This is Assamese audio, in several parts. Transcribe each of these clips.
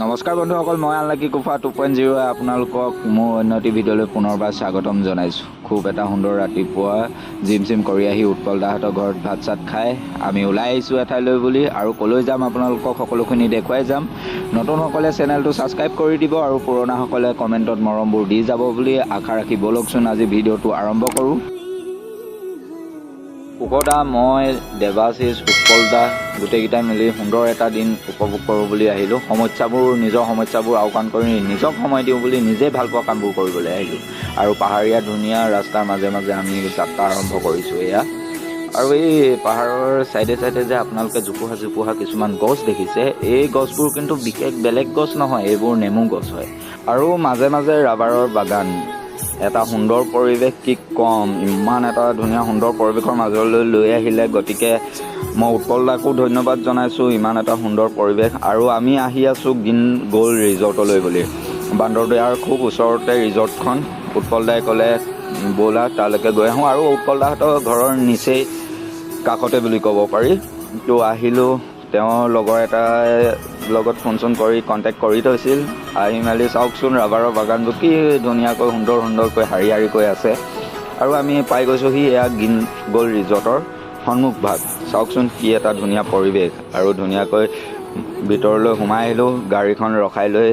নমস্কাৰ বন্ধুসকল, মই আনলাকি কুফা 2.0 আপোনালোকক মোৰ অন্য এটি ভিডিঅ'লৈ পুনৰবাৰ স্বাগতম জনাইছোঁ। খুব এটা সুন্দৰ ৰাতিপুৱা জিম কৰি আহি উৎপল দাহঁতৰ ঘৰত ভাত চাত খাই আমি ওলাই আহিছোঁ এঠাইলৈ বুলি, আৰু ক'লৈ যাম আপোনালোকক সকলোখিনি দেখুৱাই যাম। নতুনসকলে চেনেলটো ছাবস্ক্ৰাইব কৰি দিব আৰু পুৰণাসকলে কমেণ্টত মৰমবোৰ দি যাব বুলি আশা ৰাখি ব'লকচোন আজি ভিডিঅ'টো আৰম্ভ কৰোঁ। কুকদা, মই, দেৱাশিষ, উৎপল দা গোটেইকেইটাই মিলি সুন্দৰ এটা দিন উপভোগ কৰোঁ বুলি আহিলোঁ। নিজৰ সমস্যাবোৰ আওকাণ কৰি নিজক সময় দিওঁ বুলি নিজে ভাল পোৱা কামবোৰ কৰিবলৈ আহিলোঁ। আৰু পাহাৰীয়া ধুনীয়া ৰাস্তাৰ মাজে মাজে আমি যাত্ৰা আৰম্ভ কৰিছোঁ এয়া। আৰু এই পাহাৰৰ চাইডে যে আপোনালোকে জোপোহা কিছুমান গছ দেখিছে, এই গছবোৰ কিন্তু বিশেষ বেলেগ গছ নহয়, এইবোৰ নেমু গছ হয়। আৰু মাজে মাজে ৰাবাৰৰ বাগান, এটা সুন্দৰ পৰিৱেশ, কি ক'ম, ইমান এটা ধুনীয়া সুন্দৰ পৰিৱেশৰ মাজলৈ লৈ আহিলে। গতিকে মই উৎপল দাকো ধন্যবাদ জনাইছোঁ, ইমান এটা সুন্দৰ পৰিৱেশ। আৰু আমি আহি আছোঁ গ্ৰীণ গ'ল্ড ৰিজৰ্টলৈ বুলি। বান্দৰদেৱাৰ খুব ওচৰতে ৰিজৰ্টখন। উৎপল দাই ক'লে ব'লা তালৈকে গৈ আহোঁ, আৰু উৎপল দাহঁতৰ ঘৰৰ নিচেই কাষতে বুলি ক'ব পাৰি। তো আহিলোঁ, তেওঁৰ লগৰ এটাই লগত ফোন কৰি কণ্টেক্ট কৰি থৈছিল। আহি মেলি চাওকচোন ৰাবাৰৰ বাগানবোৰ কি ধুনীয়াকৈ সুন্দৰকৈ শাৰী আছে। আৰু আমি পাই গৈছোঁহি এয়া গ্ৰীণ গ'ল্ড ৰিজৰ্টৰ সন্মুখ ভাগ। চাওকচোন কি এটা ধুনীয়া পৰিৱেশ। আৰু ধুনীয়াকৈ ভিতৰলৈ সোমাই আহিলোঁ, গাড়ীখন ৰখাই লৈ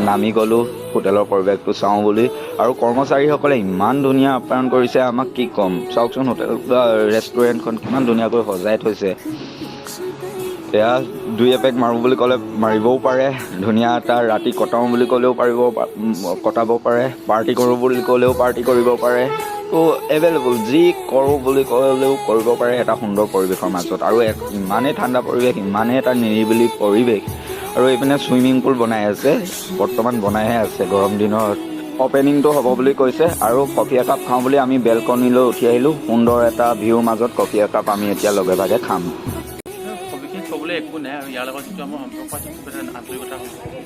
নামি গ'লোঁ হোটেলৰ পৰিৱেশটো চাওঁ বুলি। আৰু কৰ্মচাৰীসকলে ইমান ধুনীয়া আপ্যায়ন কৰিছে আমাক, কি ক'ম। চাওকচোন হোটেল ৰেষ্টুৰেণ্টখন কিমান ধুনীয়াকৈ সজাই থৈছে। এয়া 2 এপেক মাৰোঁ বুলি ক'লে মাৰিবও পাৰে, ধুনীয়া এটা ৰাতি কটাওঁ বুলি ক'লেও কটাব পাৰে, পাৰ্টি কৰোঁ বুলি ক'লেও পাৰ্টি কৰিব পাৰে। তো এভেইলেবল, যি কৰোঁ বুলি ক'লেও কৰিব পাৰে এটা সুন্দৰ পৰিৱেশৰ মাজত। আৰু ইমানেই ঠাণ্ডা পৰিৱেশ, ইমানেই এটা নিৰিবিলি পৰিৱেশ। আৰু এইপিনে চুইমিং পুল বনাই আছে, বৰ্তমান বনাইহে আছে, গৰম দিনত অ'পেনিংটো হ'ব বুলি কৈছে। আৰু কফি একাপ খাওঁ বুলি আমি বেলকনিলৈ উঠি আহিলোঁ। সুন্দৰ এটা ভিউৰ মাজত কফি একাপ আমি এতিয়া লগে ভাগে খাম। ক'বলৈ একো নাই। আৰু ইয়াৰ লগত যিটো আমাৰ সম্পৰ্ক আছে খুব এটা আন্তৰিকতা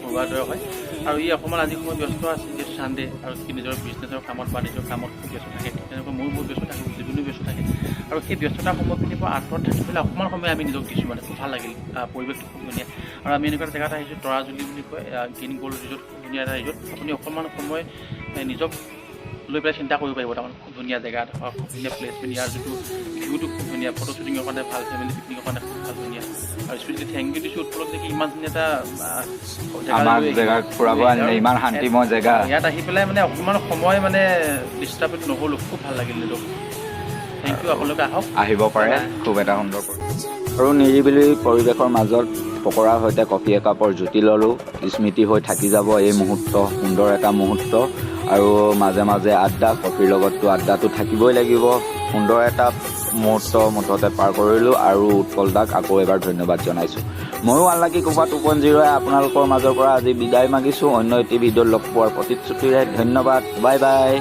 কৰোৱাৰ দৰে হয়। আৰু ই অকণমান আজি সময় ব্যস্ত আছে, যিহেতু ছানডে, আৰু সি নিজৰ বিজনেছৰ কামত বা নিজৰ কামত খুব ব্যস্ত থাকে। তেনেকৈ ময়ো বহুত ব্যস্ত থাকোঁ, জীৱনো ব্যস্ত থাকে। আৰু সেই ব্যস্ততাৰ সময়খিনিৰ পৰা আঁতৰত থাকি পেলাই অকণমান সময় আমি নিজক দিছোঁ, মানে খুব ভাল লাগিল। পৰিৱেশটো খুব ধুনীয়া। আৰু আমি এনেকুৱা এটা জেগাত আহিছোঁ, তৰাজুলি বুলি কয়, গ্ৰীণ গ'ল্ড ৰিজৰ্ট, খুব ধুনীয়া এটা ৰিজৰ্ট। আপুনি অকণমান সময় নিজক লৈ পেলাই চিন্তা কৰিব পাৰিব। তাৰমানে খুব ধুনীয়া জেগা, খুব ধুনীয়া প্লেচমেণ্ট, ইয়াৰ যিটো ভিউটো খুব ধুনীয়া, ফটো শ্বুটিঙৰ কাৰণে ভাল, ফেমিলি পিকনিকৰ কাৰণে খুব ভাল, ধুনীয়া। আৰু স্পেচিয়েলি থেংক ইউ দিছোঁ উৎপলক, যে ইমান ধুনীয়া এটা জেগা ফুৰাব আনিলে, ইমান শান্তিময় জেগা। ইয়াত আহি পেলাই মানে অকণমান সময় মানে ডিষ্টাৰ্ব নহ'লোঁ, খুব ভাল লাগিল নিজক। থেংক ইউ, আপোনালোকে আহক, আহিব পাৰে, খুব এটা সুন্দৰ পৰিৱেশ। আৰু নিৰিবিলি পৰিৱেশৰ মাজত পকৰাৰ সৈতে কফি একাপৰ জুতি ল'লোঁ। স্মৃতি হৈ থাকি যাব এই মুহূৰ্ত, সুন্দৰ এটা মুহূৰ্ত। আৰু মাজে মাজে আড্ডা, কফিৰ লগততো আড্ডাটো থাকিবই লাগিব। সুন্দৰ এটা মুহূৰ্ত মুঠতে পাৰ কৰিলোঁ। আৰু উৎপল দাক আকৌ এবাৰ ধন্যবাদ জনাইছোঁ। ময়ো আনলাকি কুফা 2.0 আপোনালোকৰ মাজৰ পৰা আজি বিদায় মাগিছোঁ। অন্য এটি ভিডিঅ'ত লগ পোৱাৰ প্ৰতিশ্ৰুতিৰে ধন্যবাদ, বাই বাই।